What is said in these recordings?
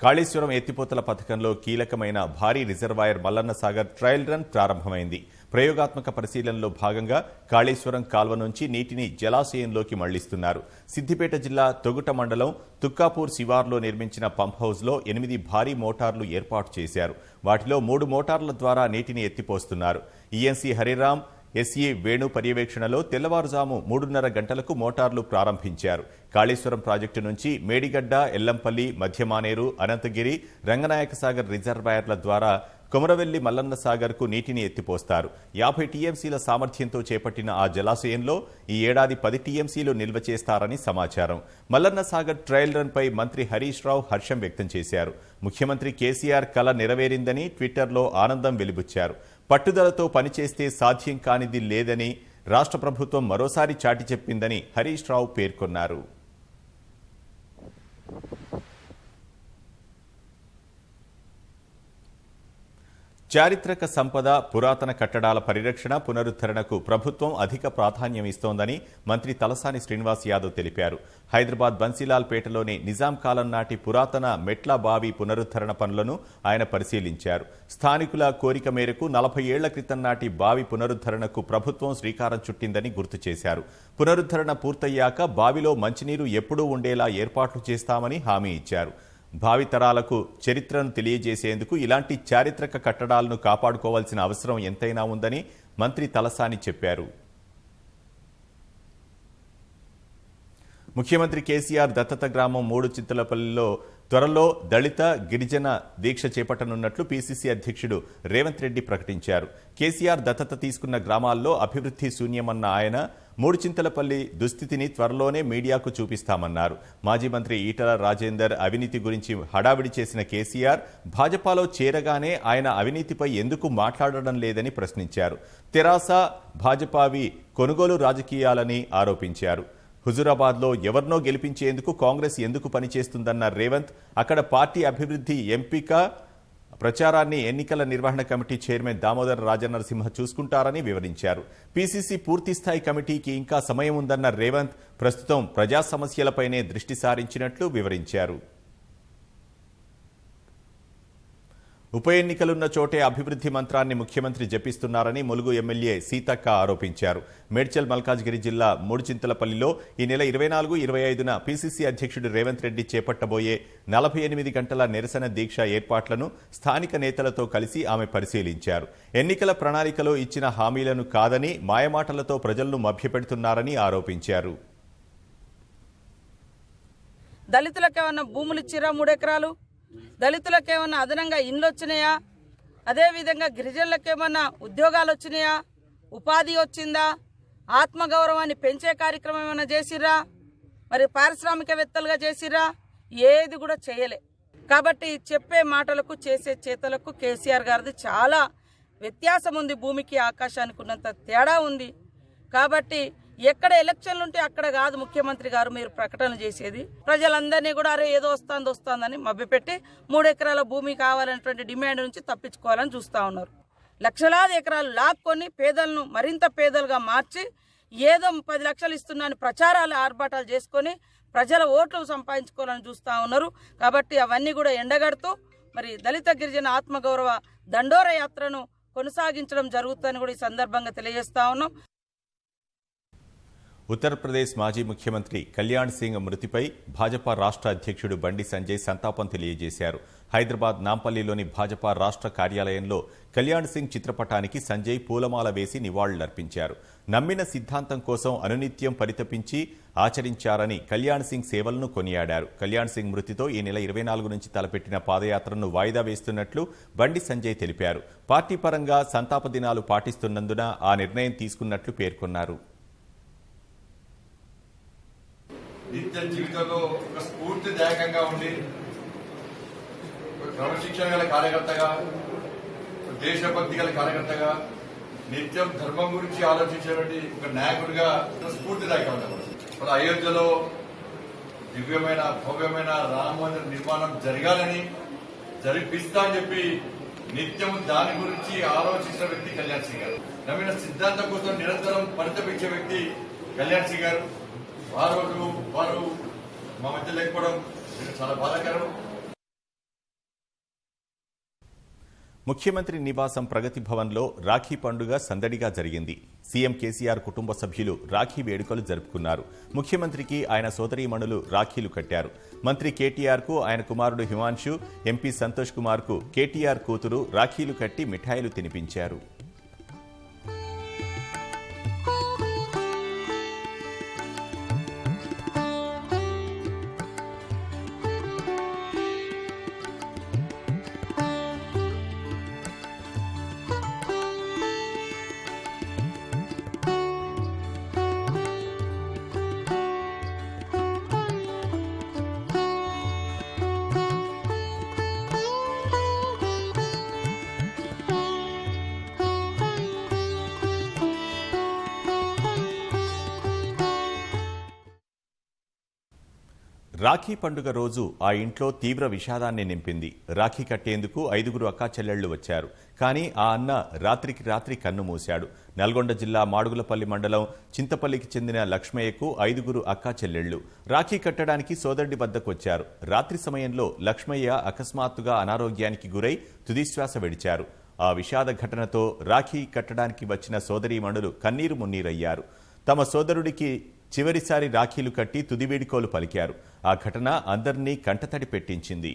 కాళేశ్వరం ఎత్తిపోతల పథకంలో కీలకమైన భారీ reservoir Mallanna Sagar trial run ప్రారంభమైంది. ప్రయోగాత్మక పరిశీలనలో భాగంగా కాళేశ్వరం కాల్వ నుంచి నీటిని జలాశయంలోకి మళ్లిస్తున్నారు. సిద్దిపేట జిల్లా తొగుట మండలం తుక్కాపూర్ శివార్లో నిర్మించిన పంప్ హౌస్లో 8 భారీ మోటార్లు ఏర్పాటు చేశారు. వాటిలో 3 మోటార్ల ద్వారా నీటిని ఎత్తిపోస్తున్నారు. ఈఎన్సీ హరిరాం, ఎస్ఈ వేణు పర్యవేక్షణలో తెల్లవారుజాము 3:30 గంటలకు మోటార్లు ప్రారంభించారు. కాళేశ్వరం ప్రాజెక్టు నుంచి మేడిగడ్డ, ఎల్లంపల్లి, మధ్యమానేరు, అనంతగిరి, రంగనాయక సాగర్ రిజర్వాయర్ల ద్వారా కొమరవెల్లి మల్లన్న సాగర్కు నీటిని ఎత్తిపోస్తారు. 50 టీఎంసీల సామర్థ్యంతో చేపట్టిన ఆ జలాశయంలో ఈ ఏడాది 10 టీఎంసీలు నిల్వ చేస్తారని సమాచారం. మల్లన్న సాగర్ ట్రయల్ రన్ పై మంత్రి హరీష్ రావు హర్షం వ్యక్తం చేశారు. ముఖ్యమంత్రి కేసీఆర్ కల నెరవేరిందని ట్విట్టర్లో ఆనందం వెలిబుచ్చారు. పట్టుదలతో పనిచేస్తే సాధ్యం కానిది లేదని రాష్ట్ర ప్రభుత్వం మరోసారి చాటి చెప్పిందని హరీష్ రావు పేర్కొన్నారు. చారిత్రక సంపద, పురాతన కట్టడాల పరిరక్షణ, పునరుద్ధరణకు ప్రభుత్వం అధిక ప్రాధాన్యం ఇస్తోందని మంత్రి తలసాని శ్రీనివాస్ యాదవ్ తెలిపారు. హైదరాబాద్ బన్సీలాల్పేటలోని నిజాం కాలం నాటి పురాతన మెట్ల బావి పునరుద్ధరణ పనులను ఆయన పరిశీలించారు. స్థానికుల కోరిక మేరకు 40 ఏళ్ల క్రితం నాటి బావి పునరుద్ధరణకు ప్రభుత్వం శ్రీకారం చుట్టిందని గుర్తు చేశారు. పునరుద్ధరణ పూర్తయ్యాక బావిలో మంచినీరు ఎప్పుడూ ఉండేలా ఏర్పాట్లు చేస్తామని హామీ ఇచ్చారు. భావితరాలకు చరిత్రను తెలియజేసేందుకు ఇలాంటి చారిత్రక కట్టడాలను కాపాడుకోవాల్సిన అవసరం ఎంతైనా ఉందని మంత్రి తలసాని చెప్పారు. ముఖ్యమంత్రి కేసీఆర్ దత్తత గ్రామం మూడుచింతలపల్లిలో త్వరలో దళిత గిరిజన దీక్ష చేపట్టనున్నట్లు పీసీసీ అధ్యక్షుడు రేవంత్ రెడ్డి ప్రకటించారు. కేసీఆర్ దత్తత తీసుకున్న గ్రామాల్లో అభివృద్ధి శూన్యమన్న ఆయన మూడుచింతలపల్లి దుస్థితిని త్వరలోనే మీడియాకు చూపిస్తామన్నారు. మాజీ మంత్రి ఈటల రాజేందర్ అవినీతి గురించి హడావిడి చేసిన కేసీఆర్ భాజపాలో చేరగానే ఆయన అవినీతిపై ఎందుకు మాట్లాడడం లేదని ప్రశ్నించారు. తెరాస, భాజపావి కొనుగోలు రాజకీయాలని ఆరోపించారు. హుజూరాబాద్లో ఎవరినో గెలిపించేందుకు కాంగ్రెస్ ఎందుకు పనిచేస్తుందన్న రేవంత్ అక్కడ పార్టీ అభివృద్ధి ఎంపిక ప్రచారాన్ని ఎన్నికల నిర్వహణ కమిటీ చైర్మన్ దామోదర్ రాజనరసింహ చూసుకుంటారని వివరించారు. పీసీసీ పూర్తిస్థాయి కమిటీకి ఇంకా సమయం ఉందన్న రేవంత్ ప్రస్తుతం ప్రజా సమస్యలపైనే దృష్టి సారించినట్లు వివరించారు. ఉప ఎన్నికలున్న చోటే అభివృద్ధి మంత్రాన్ని ముఖ్యమంత్రి జపిస్తున్నారని ములుగు ఎమ్మెల్యే సీతక్క ఆరోపించారు. మేడ్చల్ మల్కాజ్గిరి జిల్లా మూడుచింతలపల్లిలో ఈ నెల 24-25న పీసీసీ అధ్యక్షుడు రేవంత్ రెడ్డి చేపట్టబోయే 48 గంటల నిరసన దీక్ష ఏర్పాట్లను స్థానిక నేతలతో కలిసి ఆమె పరిశీలించారు. ఎన్నికల ప్రణాళికలో ఇచ్చిన హామీలను కాదని మాయమాటలతో ప్రజలను మభ్యపెడుతున్నారని ఆరోపించారు. దళితులకేమన్నా భూములు ఇచ్చిరా 3 ఎకరాలు, దళితులకేమన్నా అదనంగా ఇండ్లు వచ్చినాయా, అదేవిధంగా గిరిజనులకేమన్నా ఉద్యోగాలు వచ్చినాయా, ఉపాధి వచ్చిందా, ఆత్మగౌరవాన్ని పెంచే కార్యక్రమం ఏమైనా చేసిర్రా, మరి పారిశ్రామికవేత్తలుగా చేసిర్రా? ఏది కూడా చేయలే. కాబట్టి చెప్పే మాటలకు చేసే చేతలకు కేసీఆర్ గారిది చాలా వ్యత్యాసం ఉంది. భూమికి ఆకాశానికి ఉన్నంత తేడా ఉంది. కాబట్టి ఎక్కడ ఎలక్షన్లు ఉంటే అక్కడ కాదు ముఖ్యమంత్రి గారు మీరు ప్రకటన చేసేది. ప్రజలందరినీ కూడా అరే ఏదో వస్తుందని మభ్యపెట్టి 3 ఎకరాల భూమి కావాలనేటువంటి డిమాండ్ నుంచి తప్పించుకోవాలని చూస్తూ ఉన్నారు. లక్షలాది ఎకరాలు లాక్కొని పేదలను మరింత పేదలుగా మార్చి ఏదో 10 లక్షలు ఇస్తున్నాను ప్రచారాలు ఆర్భాటాలు చేసుకొని ప్రజల ఓట్లు సంపాదించుకోవాలని చూస్తూ ఉన్నారు. కాబట్టి అవన్నీ కూడా ఎండగడుతూ మరి దళిత గిరిజన ఆత్మగౌరవ దండోర యాత్రను కొనసాగించడం జరుగుతుందని కూడా ఈ సందర్భంగా తెలియజేస్తా ఉన్నాం. ఉత్తరప్రదేశ్ మాజీ ముఖ్యమంత్రి కళ్యాణ్ సింగ్ మృతిపై భాజపా రాష్ట్ర అధ్యక్షుడు బండి సంజయ్ సంతాపం తెలియజేశారు. హైదరాబాద్ నాంపల్లిలోని భాజపా రాష్ట్ర కార్యాలయంలో కళ్యాణ్ సింగ్ చిత్రపటానికి సంజయ్ పూలమాల వేసి నివాళులర్పించారు. నమ్మిన సిద్ధాంతం కోసం అనునిత్యం పరితపించి ఆచరించారని కళ్యాణ్ సింగ్ సేవలను కొనియాడారు. కళ్యాణ్ సింగ్ మృతితో ఈ నెల 24 నుంచి తలపెట్టిన పాదయాత్రను వాయిదా వేస్తున్నట్లు బండి సంజయ్ తెలిపారు. పార్టీ పరంగా సంతాప దినాలు పాటిస్తున్నందున ఆ నిర్ణయం తీసుకున్నట్లు పేర్కొన్నారు. నిత్య జీవితంలో ఒక స్ఫూర్తిదాయకంగా ఉండి క్రమశిక్షణ గల కార్యకర్తగా, దేశభక్తి గల కార్యకర్తగా, నిత్యం ధర్మం గురించి ఆలోచించేటువంటి ఒక నాయకుడిగా స్ఫూర్తిదాయకంగా మన అయోధ్యలో దివ్యమైన భవ్యమైన రామ మందిర నిర్మాణం జరగాలని జరిపిస్తా అని చెప్పి నిత్యం దాని గురించి ఆలోచించిన వ్యక్తి కళ్యాణ్ సింగ్ గారు. నమ్మిన సిద్ధాంతం కోసం నిరంతరం పరితపించే వ్యక్తి కళ్యాణ్ సింగ్ గారు. వారు మా మధ్య లేకపోవడం చాలా బాధాకరం. ముఖ్యమంత్రి నివాసం ప్రగతి భవన్లో రాఖీ పండుగ సందడిగా జరిగింది. సీఎం కేసీఆర్ కుటుంబ సభ్యులు రాఖీ వేడుకలు జరుపుకున్నారు. ముఖ్యమంత్రికి ఆయన సోదరీమణులు రాఖీలు కట్టారు. మంత్రి కేటీఆర్కు ఆయన కుమారుడు హిమాంశు, ఎంపీ సంతోష్ కుమార్కు కేటీఆర్ కూతురు రాఖీలు కట్టి మిఠాయిలు తినిపించారు. రాఖీ పండుగ రోజు ఆ ఇంట్లో తీవ్ర విషాదాన్ని నింపింది. రాఖీ కట్టేందుకు 5 అక్కా చెల్లెళ్లు వచ్చారు. కానీ ఆ అన్న రాత్రికి రాత్రి కన్ను మూశాడు. నల్గొండ జిల్లా మాడుగులపల్లి మండలం చింతపల్లికి చెందిన లక్ష్మయ్యకు 5 అక్కా చెల్లెళ్లు రాఖీ కట్టడానికి సోదరుడి వద్దకొచ్చారు. రాత్రి సమయంలో లక్ష్మయ్య అకస్మాత్తుగా అనారోగ్యానికి గురై తుదిశ్వాస విడిచారు. ఆ విషాద ఘటనతో రాఖీ కట్టడానికి వచ్చిన సోదరీమణులు కన్నీరు మున్నీరయ్యారు. తమ సోదరుడికి చివరిసారి రాఖీలు కట్టి తుది వేడుకోలు పలికారు. ఆ ఘటన అందరినీ కంటతడి పెట్టించింది.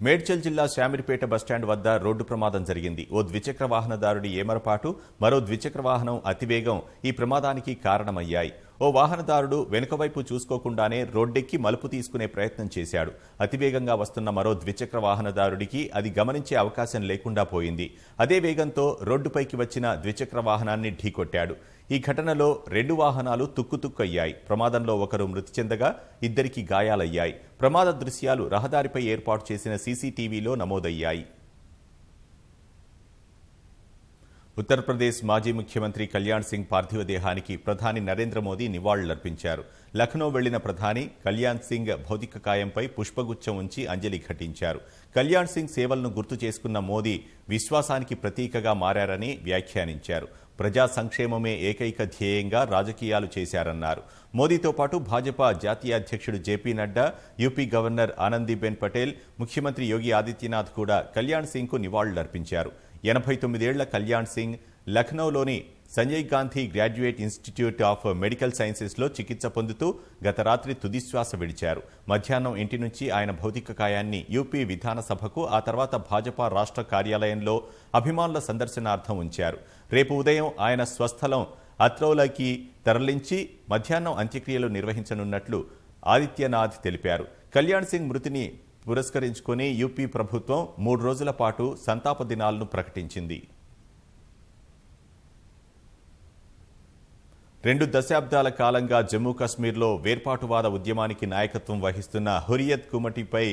మేడ్చల్ జిల్లా శామిరిపేట బస్టాండ్ వద్ద రోడ్డు ప్రమాదం జరిగింది. ఓ ద్విచక్ర వాహనదారుడి ఏమరపాటు, మరో ద్విచక్ర వాహనం అతివేగం ఈ ప్రమాదానికి కారణమయ్యాయి. ఓ వాహనదారుడు వెనుకవైపు చూసుకోకుండానే రోడ్డెక్కి మలుపు తీసుకునే ప్రయత్నం చేశాడు. అతివేగంగా వస్తున్న మరో ద్విచక్ర వాహనదారుడికి అది గమనించే అవకాశం లేకుండా పోయింది. అదే వేగంతో రోడ్డుపైకి వచ్చిన ద్విచక్ర వాహనాన్ని ఢీకొట్టాడు. ఈ ఘటనలో 2 వాహనాలు తుక్కుతుక్కయ్యాయి. ప్రమాదంలో ఒకరు మృతి చెందగా 2కి గాయాలయ్యాయి. ప్రమాద దృశ్యాలు రహదారిపై ఏర్పాటు చేసిన సీసీటీవీలో నమోదయ్యాయి. ఉత్తరప్రదేశ్ మాజీ ముఖ్యమంత్రి కళ్యాణ్ సింగ్ పార్థివ దేహానికి ప్రధాని నరేంద్ర మోదీ నివాళులర్పించారు. లఖనో వెళ్లిన ప్రధాని కళ్యాణ్ సింగ్ భౌతిక కాయంపై పుష్పగుచ్చం ఉంచి అంజలి ఘటించారు. కళ్యాణ్ సింగ్ సేవలను గుర్తు చేసుకున్న మోదీ విశ్వాసానికి ప్రతీకగా మారారని వ్యాఖ్యానించారు. ప్రజా సంక్షేమమే ఏకైక ధ్యేయంగా రాజకీయాలు చేశారన్నారు. మోదీతో పాటు భాజపా జాతీయ అధ్యక్షుడు జేపీ నడ్డా, యూపీ గవర్నర్ ఆనందీబెన్ పటేల్, ముఖ్యమంత్రి యోగి ఆదిత్యనాథ్ కూడా కళ్యాణ్ సింగ్కు నివాళులర్పించారు. 89 ఏళ్ల కళ్యాణ్ సింగ్ లఖనౌలోని Sanjay Gandhi Graduate Institute of Medical సైన్సెస్లో చికిత్స పొందుతూ గత రాత్రి తుదిశ్వాస విడిచారు. మధ్యాహ్నం ఇంటి నుంచి ఆయన భౌతిక కాయాన్ని యూపీ విధానసభకు, ఆ తర్వాత భాజపా రాష్ట్ర కార్యాలయంలో అభిమానుల సందర్శనార్థం ఉంచారు. రేపు ఉదయం ఆయన స్వస్థలం అత్రౌలకి తరలించి మధ్యాహ్నం అంత్యక్రియలు నిర్వహించనున్నట్లు ఆదిత్యనాథ్ తెలిపారు. కళ్యాణ్ సింగ్ మృతిని పురస్కరించుకుని యూపీ ప్రభుత్వం 3 రోజుల పాటు సంతాప దినాలను ప్రకటించింది. 2 దశాబ్దాల కాలంగా జమ్మూ కశ్మీర్లో వేర్పాటువాద ఉద్యమానికి నాయకత్వం వహిస్తున్న హురియత్ కుమటిపై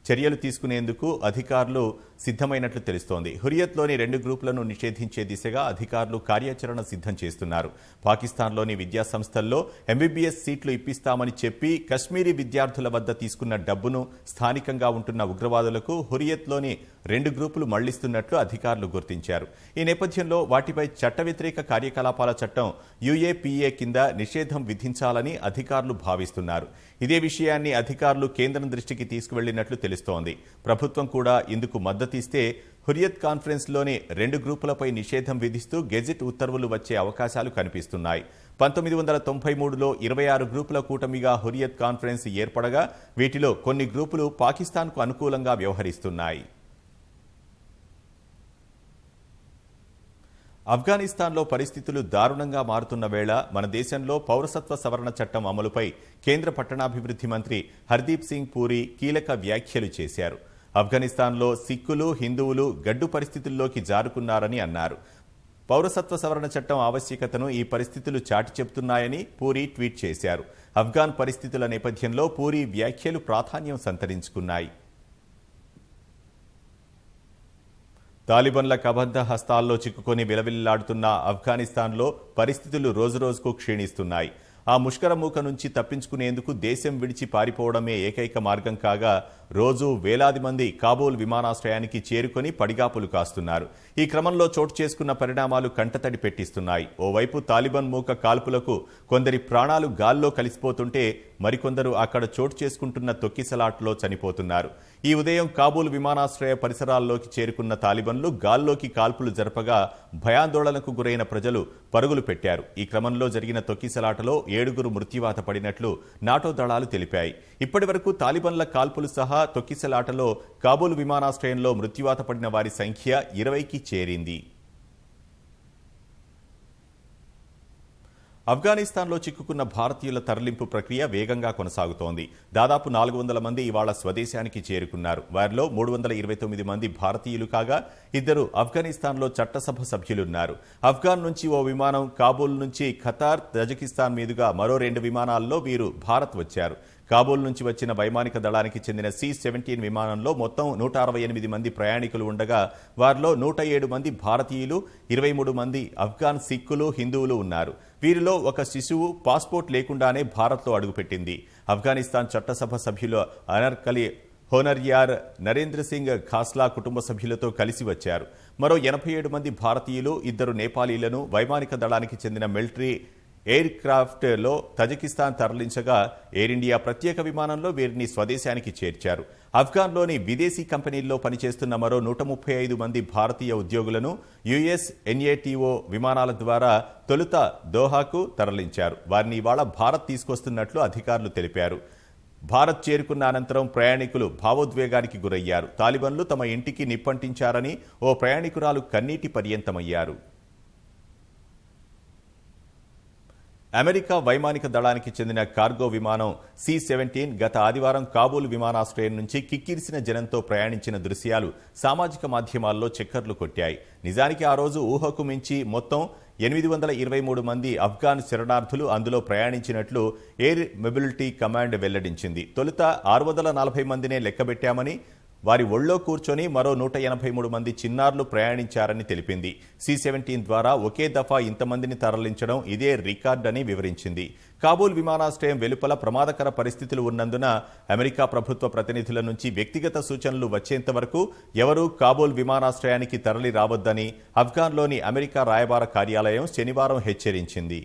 చర్యలు తీసుకునేందుకు అధికారులు సిద్ధమైనట్లు తెలుస్తోంది. హురియత్లోని 2 గ్రూపులను నిషేధించే దిశగా అధికారులు కార్యాచరణ సిద్ధం చేస్తున్నారు. పాకిస్తాన్లోని విద్యాసంస్థల్లో ఎంబీబీఎస్ సీట్లు ఇప్పిస్తామని చెప్పి కశ్మీరీ విద్యార్థుల వద్ద తీసుకున్న డబ్బును స్థానికంగా ఉంటున్న ఉగ్రవాదులకు హురియత్లోని 2 గ్రూపులు మళ్లిస్తున్నట్లు అధికారులు గుర్తించారు. ఈ నేపథ్యంలో వాటిపై చట్ట వ్యతిరేక కార్యకలాపాల చట్టం యూఏపీఏ కింద నిషేధం విధించాలని అధికారులు భావిస్తున్నారు. ఇదే విషయాన్ని అధికారులు కేంద్రం దృష్టికి తీసుకువెళ్లినట్లు తెలుస్తోంది. ప్రభుత్వం కూడా ఇందుకు మద్దతిస్తే హురియత్ కాన్ఫరెన్స్లోని 2 గ్రూపులపై నిషేధం విధిస్తూ గెజిట్ ఉత్తర్వులు వచ్చే అవకాశాలు కనిపిస్తున్నాయి. 1993లో 26 గ్రూపుల కూటమిగా హురియత్ కాన్ఫరెన్స్ ఏర్పడగా వీటిలో కొన్ని గ్రూపులు పాకిస్తాన్కు అనుకూలంగా వ్యవహరిస్తున్నాయి. ఆఫ్ఘనిస్తాన్లో పరిస్థితులు దారుణంగా మారుతున్న వేళ మన దేశంలో పౌరసత్వ సవరణ చట్టం అమలుపై కేంద్ర పట్టణాభివృద్ధి మంత్రి హర్దీప్ సింగ్ పూరి కీలక వ్యాఖ్యలు చేశారు. ఆఫ్ఘనిస్తాన్లో సిక్కులు, హిందువులు గడ్డు పరిస్థితుల్లోకి జారుకున్నారని అన్నారు. పౌరసత్వ సవరణ చట్టం ఆవశ్యకతను ఈ పరిస్థితులు చాటి చెబుతున్నాయని పూరి ట్వీట్ చేశారు. ఆఫ్ఘాన్ పరిస్థితుల నేపథ్యంలో పూరి వ్యాఖ్యలు ప్రాధాన్యం సంతరించుకున్నాయి. తాలిబన్ల కబంధ హస్తాల్లో చిక్కుకొని విలవిల్లాడుతున్న ఆఫ్ఘనిస్తాన్లో పరిస్థితులు రోజురోజుకు క్షీణిస్తున్నాయి. ఆ ముష్కర మూక నుంచి తప్పించుకునేందుకు దేశం విడిచి పారిపోవడమే ఏకైక మార్గం కాగా రోజు వేలాది మంది కాబూల్ విమానాశ్రయానికి చేరుకొని పడిగాపులు కాస్తున్నారు. ఈ క్రమంలో చోటు చేసుకున్న పరిణామాలు కంటతడి పెట్టిస్తున్నాయి. ఓవైపు తాలిబాన్ మూక కాల్పులకు కొందరి ప్రాణాలు గాల్లో కలిసిపోతుంటే మరికొందరు అక్కడ చోటు చేసుకుంటున్న తొక్కిసలాట్లో చనిపోతున్నారు. ఈ ఉదయం కాబూల్ విమానాశ్రయ పరిసరాల్లోకి చేరుకున్న తాలిబన్లు గాల్లోకి కాల్పులు జరపగా భయాందోళనకు గురైన ప్రజలు పరుగులు పెట్టారు. ఈ క్రమంలో జరిగిన తొక్కిసలాటలో 7 మృత్యువాత పడినట్లు నాటో దళాలు తెలిపాయి. ఇప్పటి వరకు తాలిబన్ల కాల్పులు సహా తొక్కిసలాటలో కాబూల్ విమానాశ్రయంలో మృత్యువాత పడిన వారి సంఖ్య 20కి చేరింది. ఆఫ్ఘనిస్తాన్లో చిక్కుకున్న భారతీయుల తరలింపు ప్రక్రియ వేగంగా కొనసాగుతోంది. దాదాపు 400 మంది ఇవాళ స్వదేశానికి చేరుకున్నారు. వారిలో 329 మంది భారతీయులు కాగా 2 ఆఫ్ఘనిస్తాన్లో చట్టసభ సభ్యులున్నారు. ఆఫ్ఘాన్ నుంచి ఓ విమానం, కాబూల్ నుంచి ఖతార్, తజకిస్తాన్ మీదుగా మరో 2 విమానాల్లో వీరు భారత్ వచ్చారు. కాబూల్ నుంచి వచ్చిన వైమానిక దళానికి చెందిన C-17 విమానంలో మొత్తం 168 మంది ప్రయాణికులు ఉండగా వారిలో 107 మంది భారతీయులు, 23 మంది ఆఫ్ఘాన్ సిక్కులు, హిందువులు ఉన్నారు. వీరిలో ఒక శిశువు పాస్పోర్ట్ లేకుండానే భారత్లో అడుగుపెట్టింది. ఆఫ్ఘనిస్తాన్ చట్టసభ సభ్యులు అనర్కలి హోనర్యార్, నరేంద్ర సింగ్ ఖాస్లా కుటుంబ సభ్యులతో కలిసి వచ్చారు. మరో 87 మంది భారతీయులు, 2 నేపాలీలను వైమానిక దళానికి చెందిన మిలిటరీ ఎయిర్ క్రాఫ్ట్లో తజకిస్తాన్ తరలించగా ఎయిర్ ఇండియా ప్రత్యేక విమానంలో వీరిని స్వదేశానికి చేర్చారు. ఆఫ్ఘాన్లోని విదేశీ కంపెనీల్లో పనిచేస్తున్న మరో 135 మంది భారతీయ ఉద్యోగులను యుఎస్ ఎన్ఏటీఓ విమానాల ద్వారా తొలుత దోహాకు తరలించారు. వారిని ఇవాళ భారత్ తీసుకొస్తున్నట్లు అధికారులు తెలిపారు. భారత్ చేరుకున్న అనంతరం ప్రయాణికులు భావోద్వేగానికి గురయ్యారు. తాలిబన్లు తమ ఇంటికి నిప్పంటించారని ఓ ప్రయాణికురాలు కన్నీటి పర్యంతమయ్యారు. అమెరికా వైమానిక దళానికి చెందిన కార్గో విమానం C-17 గత ఆదివారం కాబూల్ విమానాశ్రయం నుంచి కిక్కిరిసిన జనంతో ప్రయాణించిన దృశ్యాలు సామాజిక మాధ్యమాల్లో చక్కర్లు కొట్టాయి. నిజానికి ఆ రోజు ఊహకు మించి మొత్తం 823 మంది ఆఫ్ఘాన్ శరణార్థులు అందులో ప్రయాణించినట్లు ఎయిర్ మొబిలిటీ కమాండ్ వెల్లడించింది. తొలుత 640 మందినే లెక్కబెట్టామని, వారి ఒళ్ళో కూర్చొని మరో 183 మంది చిన్నారులు ప్రయాణించారని తెలిపింది. C-17 ద్వారా ఒకే దఫా ఇంతమందిని తరలించడం ఇదే రికార్డ్ అని వివరించింది. కాబూల్ విమానాశ్రయం వెలుపల ప్రమాదకర పరిస్థితులు ఉన్నందున అమెరికా ప్రభుత్వ ప్రతినిధుల నుంచి వ్యక్తిగత సూచనలు వచ్చేంత వరకు ఎవరూ కాబూల్ విమానాశ్రయానికి తరలి రావద్దని ఆఫ్ఘాన్లోని అమెరికా రాయబార కార్యాలయం శనివారం హెచ్చరించింది.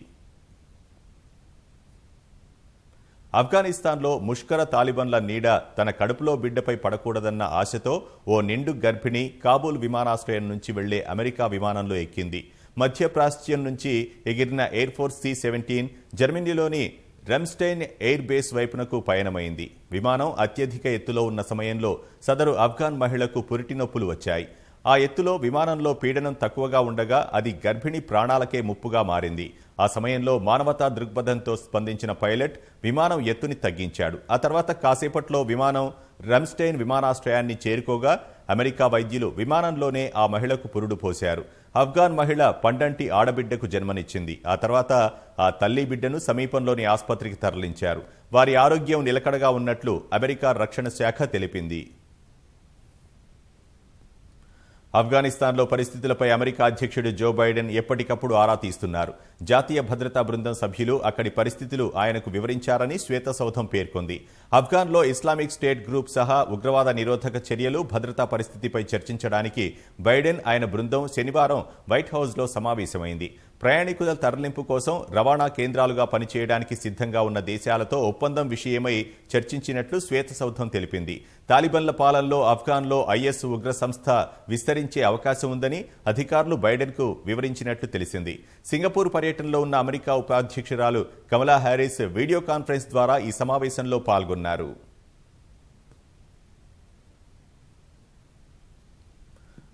ఆఫ్ఘనిస్తాన్లో ముష్కర తాలిబన్ల నీడ తన కడుపులో బిడ్డపై పడకూడదన్న ఆశతో ఓ నిండు గర్భిణి కాబూల్ విమానాశ్రయం నుంచి వెళ్లే అమెరికా విమానంలో ఎక్కింది. మధ్యప్రాచ్యం నుంచి ఎగిరిన ఎయిర్ ఫోర్స్ C-17 జర్మనీలోని రమ్స్టైన్ ఎయిర్ బేస్ వైపునకు పయనమైంది. విమానం అత్యధిక ఎత్తులో ఉన్న సమయంలో సదరు ఆఫ్ఘాన్ మహిళకు పురిటి నొప్పులు వచ్చాయి. ఆ ఎత్తులో విమానంలో పీడనం తక్కువగా ఉండగా అది గర్భిణి ప్రాణాలకే ముప్పుగా మారింది. ఆ సమయంలో మానవతా దృక్పథంతో స్పందించిన పైలట్ విమానం ఎత్తుని తగ్గించాడు. ఆ తర్వాత కాసేపట్లో విమానం రమ్స్టైన్ విమానాశ్రయాన్ని చేరుకోగా అమెరికా వైద్యులు విమానంలోనే ఆ మహిళకు పురుడు పోశారు. ఆఫ్ఘాన్ మహిళ పండంటి ఆడబిడ్డకు జన్మనిచ్చింది. ఆ తర్వాత ఆ తల్లి బిడ్డను సమీపంలోని ఆసుపత్రికి తరలించారు. వారి ఆరోగ్యం నిలకడగా ఉన్నట్లు అమెరికా రక్షణ శాఖ తెలిపింది. ఆఫ్ఘనిస్తాన్లో పరిస్థితులపై అమెరికా అధ్యక్షుడు జో బైడెన్ ఎప్పటికప్పుడు ఆరా తీస్తున్నారు. జాతీయ భద్రతా బృందం సభ్యులు అక్కడి పరిస్థితులు ఆయనకు వివరించారని శ్వేతసౌధం పేర్కొంది. ఆఫ్ఘాన్లో ఇస్లామిక్ స్టేట్ గ్రూప్ సహా ఉగ్రవాద నిరోధక చర్యలు, భద్రతా పరిస్థితిపై చర్చించడానికి బైడెన్ ఆయన బృందం శనివారం వైట్ హౌస్లో సమావేశమైంది. ప్రయాణికుల తరలింపు కోసం రవాణా కేంద్రాలుగా పనిచేయడానికి సిద్ధంగా ఉన్న దేశాలతో ఒప్పందం విషయమై చర్చించినట్లు శ్వేతసౌధం తెలిపింది. తాలిబన్ల పాలనలో ఆఫ్ఘాన్లో IS ఉగ్ర సంస్థ విస్తరించే అవకాశం ఉందని అధికారులు బైడెన్కు వివరించినట్లు తెలిసింది. సింగపూర్ పర్యటనలో ఉన్న అమెరికా ఉపాధ్యక్షురాలు కమలా హ్యారిస్ వీడియో కాన్ఫరెన్స్ ద్వారా ఈ సమావేశంలో పాల్గొన్నారు.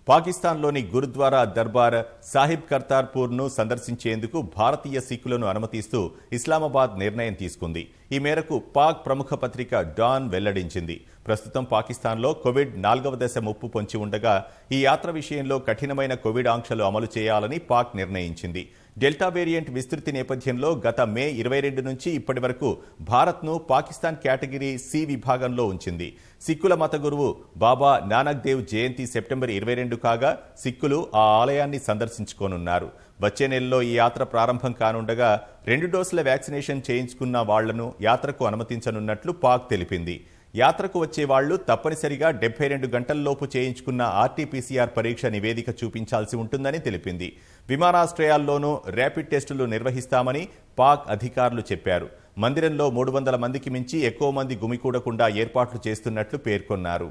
పాకిస్తాన్లోని గురుద్వారా దర్బార్ సాహిబ్ కర్తార్పూర్ను సందర్శించేందుకు భారతీయ సిక్కులను అనుమతిస్తూ ఇస్లామాబాద్ నిర్ణయం తీసుకుంది. ఈ మేరకు పాక్ ప్రముఖ పత్రిక డాన్ వెల్లడించింది. ప్రస్తుతం పాకిస్తాన్లో కోవిడ్ 4వ దశ ముప్పు పొంచి ఉండగా ఈ యాత్ర విషయంలో కఠినమైన కోవిడ్ ఆంక్షలు అమలు చేయాలని పాక్ నిర్ణయించింది. డెల్టా వేరియంట్ విస్తృతి నేపథ్యంలో గత మే 22 నుంచి ఇప్పటి వరకు భారత్ను పాకిస్తాన్ కేటగిరీ C విభాగంలో ఉంచింది. సిక్కుల మత గురువు బాబా నానక్ దేవ్ జయంతి సెప్టెంబర్ 22 కాగా సిక్కులు ఆ ఆలయాన్ని సందర్శించుకోనున్నారు. వచ్చే నెలలో ఈ యాత్ర ప్రారంభం కానుండగా 2 డోసుల వ్యాక్సినేషన్ చేయించుకున్న వాళ్లను యాత్రకు అనుమతించనున్నట్లు పాక్ తెలిపింది. యాత్రకు వచ్చే వాళ్లు తప్పనిసరిగా 72 గంటల్లోపు చేయించుకున్న ఆర్టీపీసీఆర్ పరీక్ష నివేదిక చూపించాల్సి ఉంటుందని తెలిపింది. విమానాశ్రయాల్లోనూ ర్యాపిడ్ టెస్టులు నిర్వహిస్తామని పాక్ అధికారులు చెప్పారు. మందిరంలో 300 మందికి మించి ఎక్కువ మంది గుమికూడకుండా ఏర్పాట్లు చేస్తున్నట్లు పేర్కొన్నారు.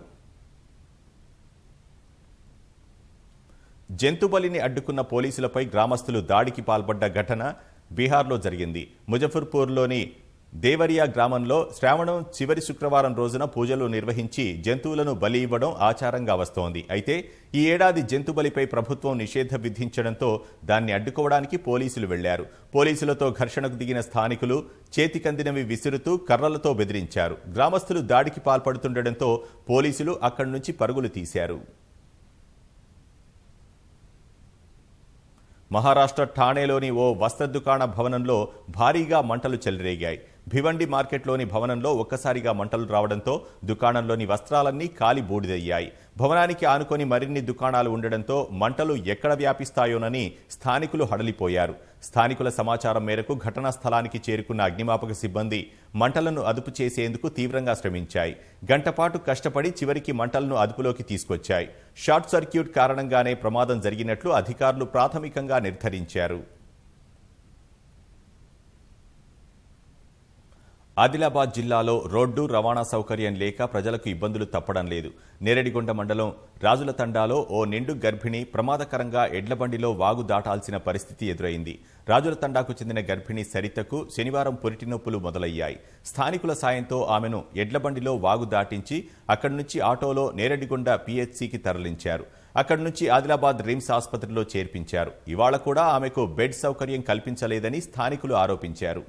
జంతుబలిని అడ్డుకున్న పోలీసులపై గ్రామస్తులు దాడికి పాల్పడ్డ ఘటన బీహార్లో జరిగింది. ముజఫర్పూర్లోని దేవరియా గ్రామంలో శ్రావణం చివరి శుక్రవారం రోజున పూజలు నిర్వహించి జంతువులను బలి ఇవ్వడం ఆచారంగా వస్తోంది. అయితే ఈ ఏడాది జంతుబలిపై ప్రభుత్వం నిషేధం విధించడంతో దాన్ని అడ్డుకోవడానికి పోలీసులు వెళ్లారు. పోలీసులతో ఘర్షణకు దిగిన స్థానికులు చేతికందినవి విసురుతూ కర్రలతో బెదిరించారు. గ్రామస్తులు దాడికి పాల్పడుతుండటంతో పోలీసులు అక్కడి నుంచి పరుగులు తీశారు. మహారాష్ట్ర ఠాణేలోని ఓ వస్త్ర దుకాణ భవనంలో భారీగా మంటలు చెలరేగాయి. భివండి మార్కెట్లోని భవనంలో ఒక్కసారిగా మంటలు రావడంతో దుకాణంలోని వస్త్రాలన్నీ కాలి బూడిదయ్యాయి. భవనానికి ఆనుకొని మరిన్ని దుకాణాలు ఉండడంతో మంటలు ఎక్కడ వ్యాపిస్తాయోనని స్థానికులు హడలిపోయారు. స్థానికుల సమాచారం మేరకు ఘటనా స్థలానికి చేరుకున్న అగ్నిమాపక సిబ్బంది మంటలను అదుపు చేసేందుకు తీవ్రంగా శ్రమించాయి. గంటపాటు కష్టపడి చివరికి మంటలను అదుపులోకి తీసుకొచ్చాయి. షార్ట్ సర్క్యూట్ కారణంగానే ప్రమాదం జరిగినట్లు అధికారులు ప్రాథమికంగా నిర్ధారించారు. ఆదిలాబాద్ జిల్లాలో రోడ్డు రవాణా సౌకర్యం లేక ప్రజలకు ఇబ్బందులు తప్పడం లేదు. నేరడిగొండ మండలం రాజుల తండాలో ఓ నిండు గర్భిణి ప్రమాదకరంగా ఎడ్లబండిలో వాగు దాటాల్సిన పరిస్థితి ఎదురైంది. రాజుల తండాకు చెందిన గర్భిణి సరితకు శనివారం పురిటి నొప్పులు మొదలయ్యాయి. స్థానికుల సాయంతో ఆమెను ఎడ్లబండిలో వాగు దాటించి అక్కడి నుంచి ఆటోలో నేరడిగొండ పీహెచ్సీకి తరలించారు. అక్కడి నుంచి ఆదిలాబాద్ రిమ్స్ ఆసుపత్రిలో చేర్పించారు. ఇవాళ కూడా ఆమెకు బెడ్ సౌకర్యం కల్పించలేదని స్థానికులు ఆరోపించారు.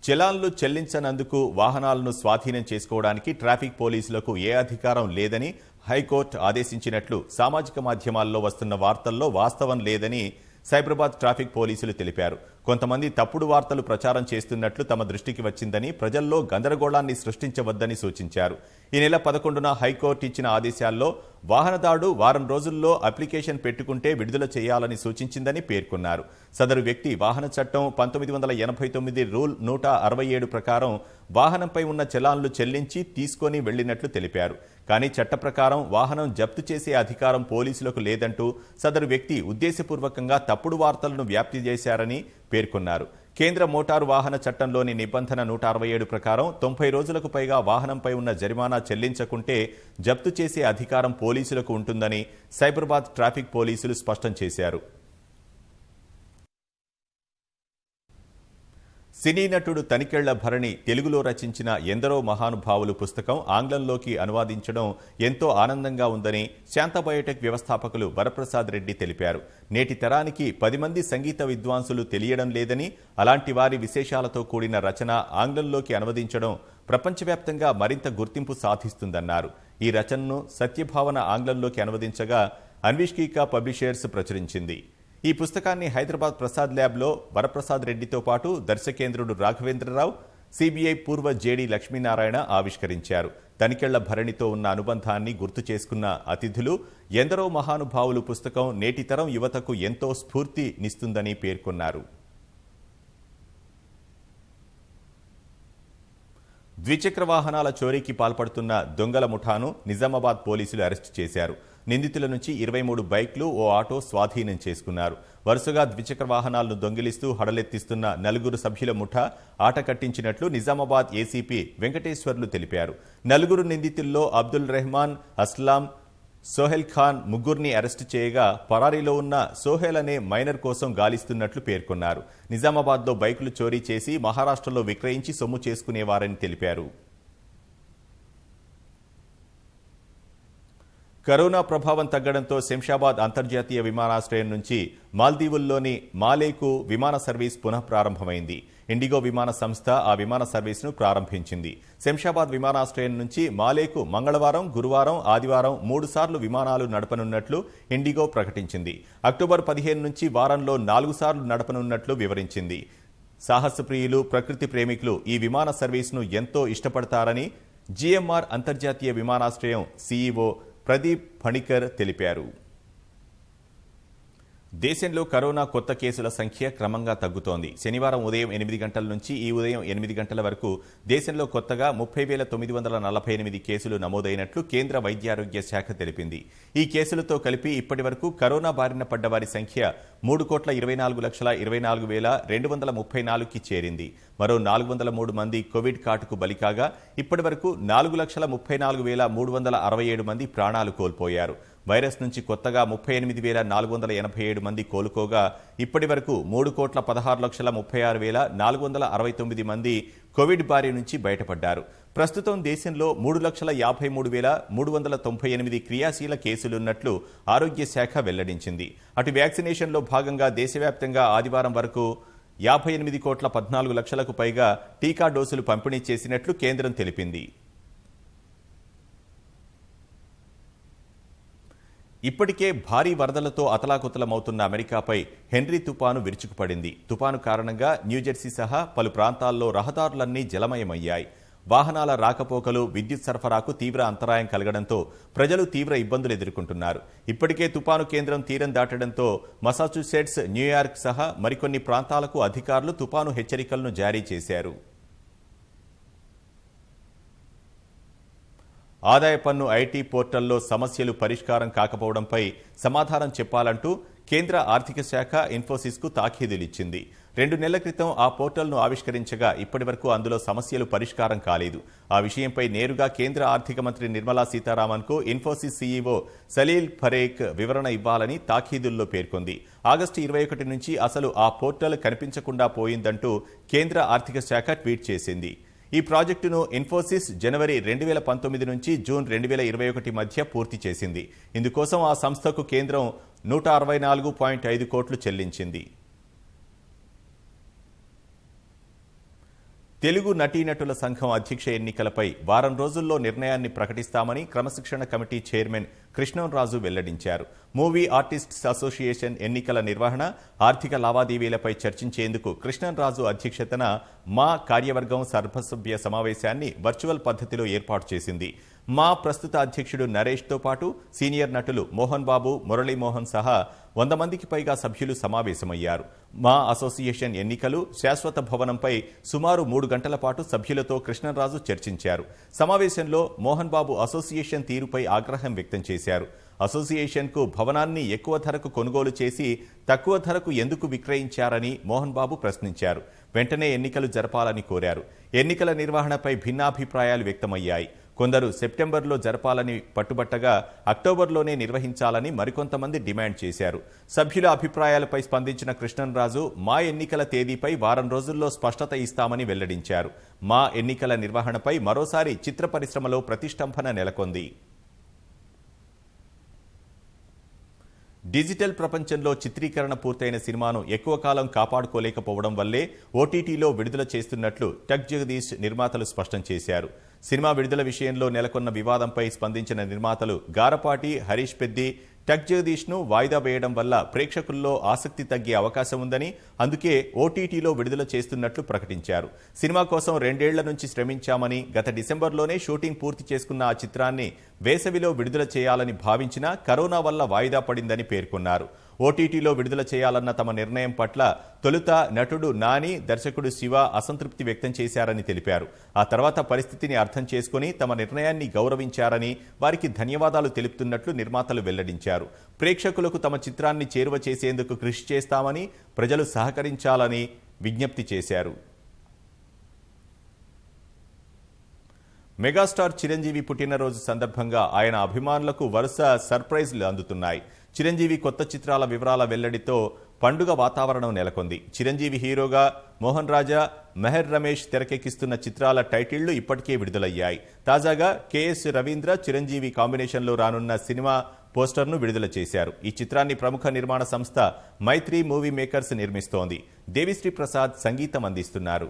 చలాన్లు చెల్లించనందుకు వాహనాలను స్వాధీనం చేసుకోవడానికి ట్రాఫిక్ పోలీసులకు ఏ అధికారం లేదని హైకోర్టు ఆదేశించినట్లు సామాజిక మాధ్యమాల్లో వస్తున్న వార్తల్లో వాస్తవం లేదని సైబరాబాద్ ట్రాఫిక్ పోలీసులు తెలిపారు. కొంతమంది తప్పుడు వార్తలు ప్రచారం చేస్తున్నట్లు తమ దృష్టికి వచ్చిందని, ప్రజల్లో గందరగోళాన్ని సృష్టించవద్దని సూచించారు. ఈ నెల 11న హైకోర్టు ఇచ్చిన ఆదేశాల్లో వాహనదారుడు వారం రోజుల్లో అప్లికేషన్ పెట్టుకుంటే విడుదల చేయాలని సూచించిందని పేర్కొన్నారు. సదరు వ్యక్తి వాహన చట్టం 1989 రూల్ 167 ప్రకారం వాహనంపై ఉన్న చలాన్లు చెల్లించి తీసుకొని వెళ్లినట్లు తెలిపారు. కానీ చట్ట ప్రకారం వాహనం జప్తు చేసే అధికారం పోలీసులకు లేదంటూ సదరు వ్యక్తి ఉద్దేశపూర్వకంగా తప్పుడు వార్తలను వ్యాప్తి చేశారని పేర్కొన్నారు. కేంద్ర మోటారు వాహన చట్టంలోని నిబంధన 167 ప్రకారం 90 రోజులకు పైగా వాహనంపై ఉన్న జరిమానా చెల్లించకుంటే జప్తు చేసే అధికారం పోలీసులకు ఉంటుందని సైబరాబాద్ ట్రాఫిక్ పోలీసులు స్పష్టం చేశారు. సినీ నటుడు తనికెళ్ల భరణి తెలుగులో రచించిన ఎందరో మహానుభావులు పుస్తకం ఆంగ్లంలోకి అనువాదించడం ఎంతో ఆనందంగా ఉందని శాంత బయోటెక్ వ్యవస్థాపకులు వరప్రసాద్ రెడ్డి తెలిపారు. నేటి తరానికి 10 మంది సంగీత విద్వాంసులు తెలియడం లేదని, అలాంటి వారి విశేషాలతో కూడిన రచన ఆంగ్లంలోకి అనువదించడం ప్రపంచవ్యాప్తంగా మరింత గుర్తింపు సాధిస్తుందన్నారు. ఈ రచనను సత్యభావన ఆంగ్లంలోకి అనువదించగా అన్విష్కీకా పబ్లిషర్స్ ప్రచురించింది. ఈ పుస్తకాన్ని హైదరాబాద్ ప్రసాద్ ల్యాబ్లో వరప్రసాద్ రెడ్డితో పాటు దర్శకేంద్రుడు రాఘవేంద్రరావు, సిబిఐ పూర్వ జేడీ లక్ష్మీనారాయణ ఆవిష్కరించారు. తనికెళ్ల భరణితో ఉన్న అనుబంధాన్ని గుర్తు చేసుకున్న అతిథులు ఎందరో మహానుభావులు పుస్తకం నేటి తరం యువతకు ఎంతో స్ఫూర్తినిస్తుందని పేర్కొన్నారు. ద్విచక్ర వాహనాల చోరీకి పాల్పడుతున్న దొంగల ముఠాను నిజామాబాద్ పోలీసులు అరెస్టు చేశారు. నిందితుల నుంచి 23 బైక్లు, ఓ ఆటో స్వాధీనం చేసుకున్నారు. వరుసగా ద్విచక్ర వాహనాలను దొంగిలిస్తూ హడలెత్తిస్తున్న 4 సభ్యుల ముఠా ఆట కట్టించినట్లు నిజామాబాద్ ఏసీపీ వెంకటేశ్వర్లు తెలిపారు. 4 నిందితుల్లో అబ్దుల్ రెహమాన్, అస్లాం, సోహెల్ ఖాన్ ముగ్గురిని అరెస్టు చేయగా పరారీలో ఉన్న సోహెల్ అనే మైనర్ కోసం గాలిస్తున్నట్లు పేర్కొన్నారు. నిజామాబాద్లో బైకులు చోరీ చేసి మహారాష్ట్రలో విక్రయించి సొమ్ము చేసుకునేవారని తెలిపారు. కరోనా ప్రభావం తగ్గడంతో శంషాబాద్ అంతర్జాతీయ విమానాశ్రయం నుంచి మాల్దీవుల్లోని మాలేకు విమాన సర్వీస్ పునః ప్రారంభమైంది. ఇండిగో విమాన సంస్థ ఆ విమాన సర్వీసును ప్రారంభించింది. శంషాబాద్ విమానాశ్రయం నుంచి మాలేకు మంగళవారం, గురువారం, ఆదివారం 3 సార్లు విమానాలు నడపనున్నట్లు ఇండిగో ప్రకటించింది. అక్టోబర్ 15 నుంచి వారంలో 4 సార్లు నడపనున్నట్లు వివరించింది. సాహసప్రియులు, ప్రకృతి ప్రేమికులు ఈ విమాన సర్వీసును ఎంతో ఇష్టపడతారని జిఎంఆర్ అంతర్జాతీయ విమానాశ్రయం సీఈఓ ప్రదీప్ ఫణికర్ తెలిపారు. దేశంలో కరోనా కొత్త కేసుల సంఖ్య క్రమంగా తగ్గుతోంది. శనివారం ఉదయం 8 గంటల నుంచి ఈ ఉదయం 8 గంటల వరకు దేశంలో కొత్తగా 30,948 కేసులు నమోదైనట్లు కేంద్ర వైద్యారోగ్య శాఖ తెలిపింది. ఈ కేసులతో కలిపి ఇప్పటి వరకు కరోనా బారిన పడ్డ వారి సంఖ్య 3,24,24,234కి చేరింది. మరో 403 మంది కోవిడ్ కాటుకు బలికాగా ఇప్పటి వరకు 4,34,367 మంది ప్రాణాలు కోల్పోయారు. వైరస్ నుంచి కొత్తగా 38,487 మంది కోలుకోగా ఇప్పటి వరకు 3,16,36,469 మంది కోవిడ్ బారి నుంచి బయటపడ్డారు. ప్రస్తుతం దేశంలో 3,53,398 క్రియాశీల కేసులున్నట్లు ఆరోగ్య శాఖ వెల్లడించింది. అటు వ్యాక్సినేషన్లో భాగంగా దేశవ్యాప్తంగా ఆదివారం వరకు 58,14,00,000కు పైగా టీకా డోసులు పంపిణీ చేసినట్లు కేంద్రం తెలిపింది. ఇప్పటికే భారీ వరదలతో అతలాకుతలమవుతున్న అమెరికాపై హెన్రీ తుపాను విరుచుకుపడింది. తుపాను కారణంగా న్యూజెర్సీ సహా పలు ప్రాంతాల్లో రహదారులన్నీ జలమయమయ్యాయి. వాహనాల రాకపోకలు, విద్యుత్ సరఫరాకు తీవ్ర అంతరాయం కలగడంతో ప్రజలు తీవ్ర ఇబ్బందులు ఎదుర్కొంటున్నారు. ఇప్పటికే తుపాను కేంద్రం తీరం దాటడంతో మసాచుసెట్స్, న్యూయార్క్ సహా మరికొన్ని ప్రాంతాలకు అధికారులు తుపాను హెచ్చరికలను జారీ చేశారు. ఆదాయ పన్ను ఐటీ పోర్టల్లో సమస్యలు పరిష్కారం కాకపోవడంపై సమాధానం చెప్పాలంటూ కేంద్ర ఆర్థిక శాఖ ఇన్ఫోసిస్కు తాకీదులిచ్చింది. 2 నెలల క్రితం ఆ పోర్టల్ను ఆవిష్కరించగా ఇప్పటి వరకు అందులో సమస్యలు పరిష్కారం కాలేదు. ఆ విషయంపై నేరుగా కేంద్ర ఆర్థిక మంత్రి నిర్మలా సీతారామన్కు ఇన్ఫోసిస్ సీఈఓ సలీల్ పరేఖ్ వివరణ ఇవ్వాలని తాకీదుల్లో పేర్కొంది. ఆగస్టు 21 నుంచి అసలు ఆ పోర్టల్ కనిపించకుండా పోయిందంటూ కేంద్ర ఆర్థిక శాఖ ట్వీట్ చేసింది. ఈ ప్రాజెక్టును ఇన్ఫోసిస్ జనవరి 2019 నుంచి జూన్ 2021 మధ్య పూర్తి చేసింది. ఇందుకోసం ఆ సంస్థకు కేంద్రం 164.5 కోట్లు చెల్లించింది. తెలుగు నటీనటుల సంఘం అధ్యక్ష ఎన్నికలపై వారం రోజుల్లో నిర్ణయాన్ని ప్రకటిస్తామని క్రమశిక్షణ కమిటీ చైర్మన్ కృష్ణంరాజు వెల్లడించారు. మూవీ ఆర్టిస్ట్స్ అసోసియేషన్ ఎన్నికల నిర్వహణ, ఆర్థిక లావాదేవీలపై చర్చించేందుకు కృష్ణంరాజు అధ్యక్షతన మా కార్యవర్గం సర్వసభ్య సమావేశాన్ని వర్చువల్ పద్ధతిలో ఏర్పాటు చేసింది. మా ప్రస్తుత అధ్యక్షుడు నరేష్తో పాటు సీనియర్ నటులు మోహన్ బాబు, మురళీమోహన్ సహా 100 మందికి పైగా సభ్యులు సమావేశమయ్యారు. మా అసోసియేషన్ ఎన్నికలు, శాశ్వత భవనంపై సుమారు 3 గంటల పాటు సభ్యులతో కృష్ణంరాజు చర్చించారు. సమావేశంలో మోహన్ బాబు అసోసియేషన్ తీరుపై ఆగ్రహం వ్యక్తం చేశారు. అసోసియేషన్కు భవనాన్ని ఎక్కువ ధరకు కొనుగోలు చేసి తక్కువ ధరకు ఎందుకు విక్రయించారని మోహన్ బాబు ప్రశ్నించారు. వెంటనే ఎన్నికలు జరపాలని కోరారు. ఎన్నికల నిర్వహణపై భిన్నాభిప్రాయాలు వ్యక్తమయ్యాయి. కొందరు సెప్టెంబర్లో జరపాలని పట్టుబట్టగా అక్టోబర్లోనే నిర్వహించాలని మరికొంతమంది డిమాండ్ చేశారు. సభ్యుల అభిప్రాయాలపై స్పందించిన కృష్ణంరాజు మా ఎన్నికల తేదీపై వారం రోజుల్లో స్పష్టత ఇస్తామని వెల్లడించారు. మా ఎన్నికల నిర్వహణపై మరోసారి చిత్ర పరిశ్రమలో ప్రతిష్టంభన నెలకొంది. డిజిటల్ ప్రపంచంలో చిత్రీకరణ పూర్తయిన సినిమాను ఎక్కువ కాలం కాపాడుకోలేకపోవడం వల్లే ఓటీటీలో విడుదల చేస్తున్నట్లు టక్ జగదీష్ నిర్మాతలు స్పష్టం చేశారు. సినిమా విడుదల విషయంలో నెలకొన్న వివాదంపై స్పందించిన నిర్మాతలు గారపాటి, హరీష్ పెద్ది టక్ జగదీష్ను వాయిదా వేయడం వల్ల ప్రేక్షకుల్లో ఆసక్తి తగ్గే అవకాశం ఉందని, అందుకే ఓటీటీలో విడుదల చేస్తున్నట్లు ప్రకటించారు. సినిమా కోసం 2 ఏళ్ల నుంచి శ్రమించామని, గత డిసెంబర్లోనే షూటింగ్ పూర్తి చేసుకున్న ఆ చిత్రాన్ని వేసవిలో విడుదల చేయాలని భావించినా కరోనా వల్ల వాయిదా పడిందని పేర్కొన్నారు. ఓటీటీలో విడుదల చేయాలన్న తమ నిర్ణయం పట్ల తొలుత నటుడు నాని, దర్శకుడు శివ అసంతృప్తి వ్యక్తం చేశారని తెలిపారు. ఆ తర్వాత పరిస్థితిని అర్థం చేసుకుని తమ నిర్ణయాన్ని గౌరవించారని, వారికి ధన్యవాదాలు తెలుపుతున్నట్లు నిర్మాతలు వెల్లడించారు. ప్రేక్షకులకు తమ చిత్రాన్ని చేరువ చేసేందుకు కృషి చేస్తామని, ప్రజలు సహకరించాలని విజ్ఞప్తి చేశారు. మెగాస్టార్ చిరంజీవి పుట్టినరోజు సందర్భంగా ఆయన అభిమానులకు వరుస సర్ప్రైజ్లు అందుతున్నాయి. చిరంజీవి కొత్త చిత్రాల వివరాల వెల్లడితో పండుగ వాతావరణం నెలకొంది. చిరంజీవి హీరోగా మోహన్ రాజా, మెహర్ రమేష్ తెరకెక్కిస్తున్న చిత్రాల టైటిళ్లు ఇప్పటికే విడుదలయ్యాయి. తాజాగా కేఎస్ రవీంద్ర, చిరంజీవి కాంబినేషన్లో రానున్న సినిమా పోస్టర్ను విడుదల చేశారు. ఈ చిత్రాన్ని ప్రముఖ నిర్మాణ సంస్థ మైత్రి మూవీ మేకర్స్ నిర్మిస్తోంది. దేవిశ్రీ ప్రసాద్ సంగీతం అందిస్తున్నారు.